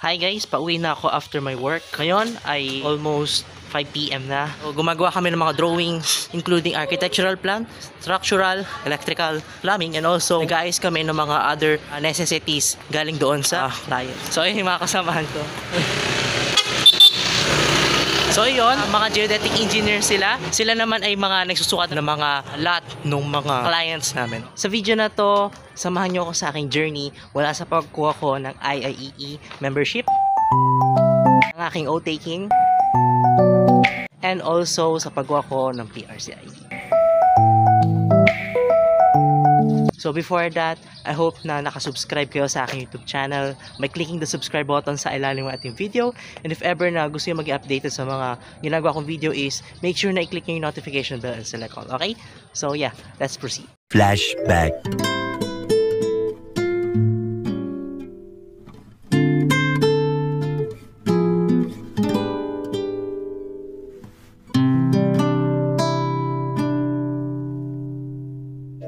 Hi guys, pauwi na ako after my work. Ngayon ay almost 5 PM na. So, gumagawa kami ng mga drawings including architectural plan, structural, electrical, plumbing, and also nag-aayos kami ng mga other necessities galing doon sa client. So ayun yung mga kasamahan ko. So yun, mga geodetic engineer sila. Sila naman ay mga nagsusukat ng mga lot ng mga clients namin. Sa video na to, samahan nyo ako sa aking journey wala sa pagkuha ko ng IIEE membership, ang aking oath-taking, and also sa pagkuha ko ng PRCIE. So before that, I hope na nakasubscribe kayo sa aking YouTube channel by clicking the subscribe button sa ilalim ng ating video. And if ever na gusto nyo maging updated sa mga ginagawa kong video is, make sure na i-click nyo yung notification bell and select all. Okay? So yeah, let's proceed. Flashback.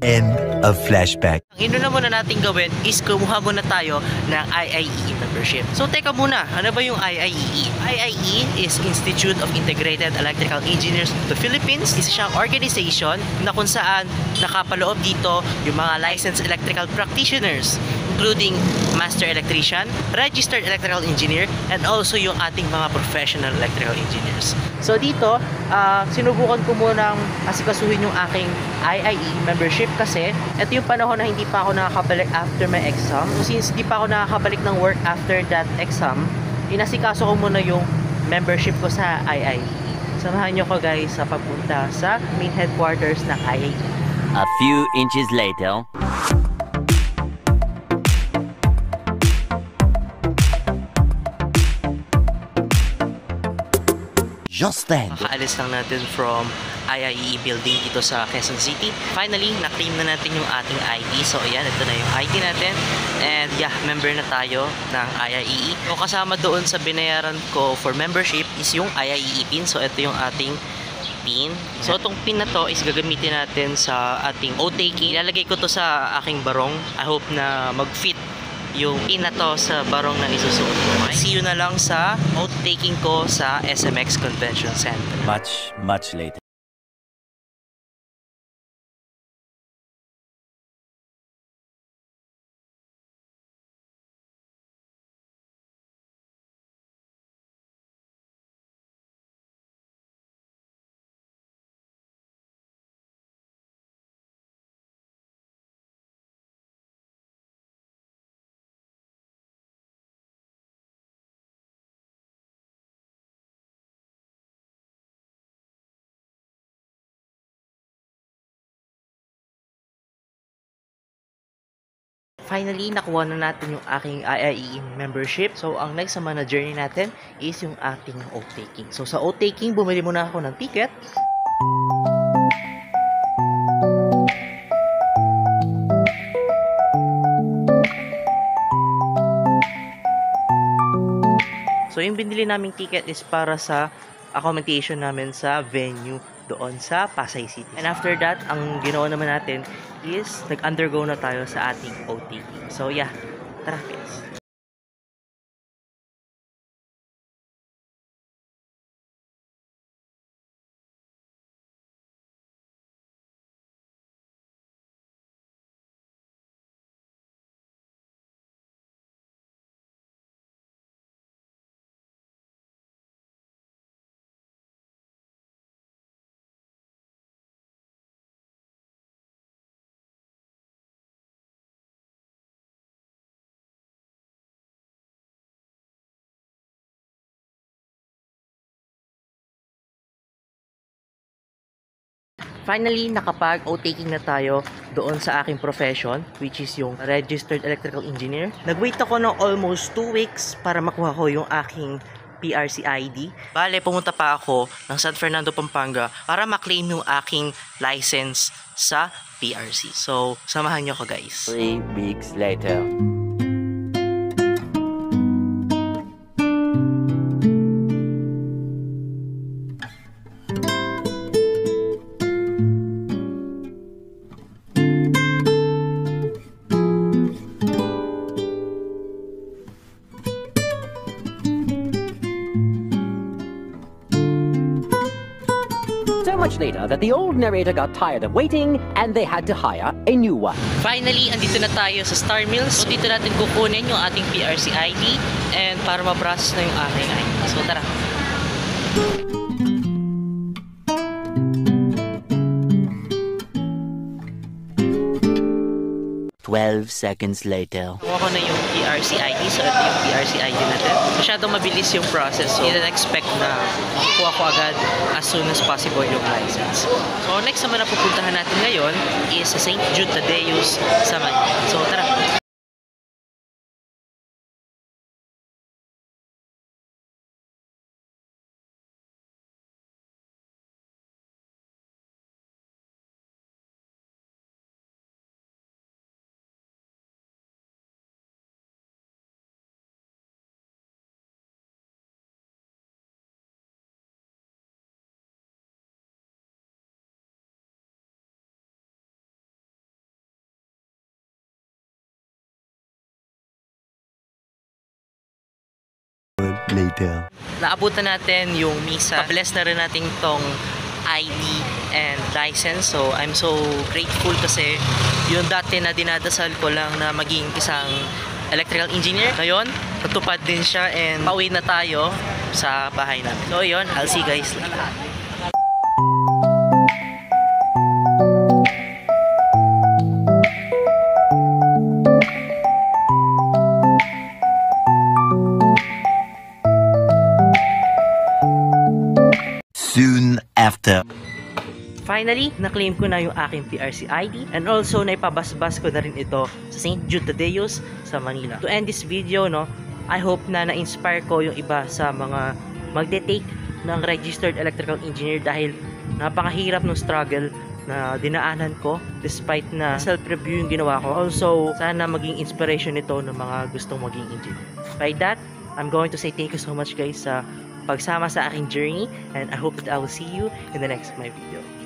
End of flashback. Ang ino na muna natin gawin is kumuha muna tayo ng IIEE membership. So teka muna, ano ba yung IIEE? IIEE is Institute of Integrated Electrical Engineers of the Philippines. Isa siyang organization na kung saan nakapaloob dito yung mga licensed electrical practitioners, including master electrician, registered electrical engineer, and also yung ating mga professional electrical engineers. So dito, sinubukan ko munang asikasuhin yung aking IIE membership kasi ito yung panahon na hindi pa ako nakakabalik after my exam. So since hindi pa ako nakakabalik ng work after that exam, inasikaso ko muna yung membership ko sa IIE. Samahan nyo ko guys sa pagpunta sa main headquarters ng IIE. A few inches later. Just then. Makaalis lang natin from IIEE building dito sa Quezon City. Finally, na-claim na natin yung ating ID. So ayan, ito na yung ID natin. And yeah, member na tayo ng IIEE. So kasama doon sa binayaran ko for membership is yung IIEE PIN. So ito yung ating PIN. So itong PIN na to is gagamitin natin sa ating oath-taking. Ilalagay ko to sa aking barong. I hope na mag-fit yung PIN na to sa barong na isusuot ko. Okay? See you na lang sa oath-taking ko sa SMX Convention Center. Much later. Finally, nakuha na natin yung aking IIEE membership. So, ang next naman na journey natin is yung ating oath-taking. So, sa oath-taking, bumili muna ako ng ticket. So, yung binili naming ticket is para sa accommodation namin sa venue doon sa Pasay City. And after that, ang ginawa naman natin is nag-undergo na tayo sa ating oath-taking. So yeah, tara guys. Finally, nakapag-oath-taking na tayo doon sa aking profession, which is yung registered electrical engineer. Nag-wait ako ng almost 2 weeks para makuha ko yung aking PRC ID. Bale, pumunta pa ako ng San Fernando, Pampanga para ma-claim yung aking license sa PRC. So, samahan nyo ko guys. 3 weeks later. much later that the old narrator got tired of waiting and they had to hire a new one. Finally, andito na tayo sa Star Mills. So, dito natin kukunin yung ating PRC ID and para ma-process na yung aking ID. So, tara. 12 seconds later. Kuha ko na yung PRC ID. So, ito yung PRC ID natin. Masyadong mabilis yung process. So, you don't expect na makuha ko agad as soon as possible yung license. So, next naman na pupuntahan natin ngayon is sa St. Jude Tadeus sa Manila. So, tara. Later. Naabutan natin yung misa. Pabless na rin natin tong ID and license. So, I'm so grateful kasi yung dati na dinadasal ko lang na maging isang electrical engineer. Ngayon, natupad din siya and pauwi na tayo sa bahay namin. So, yun. I'll see you guys later. Soon after. Finally, na-claim ko na yung aking PRC ID and also naipabasbas ko na rin ito sa St. Jude Tadeus sa Manila. To end this video, no, I hope na na-inspire ko yung iba sa mga magde-take ng registered electrical engineer dahil napakahirap ng struggle na dinaanan ko despite na self-review yung ginawa ko. Also, sana maging inspiration ito ng mga gustong maging engineer. By that, I'm going to say thank you so much guys sa pagsama sa aking journey and I hope that I will see you in the next my video.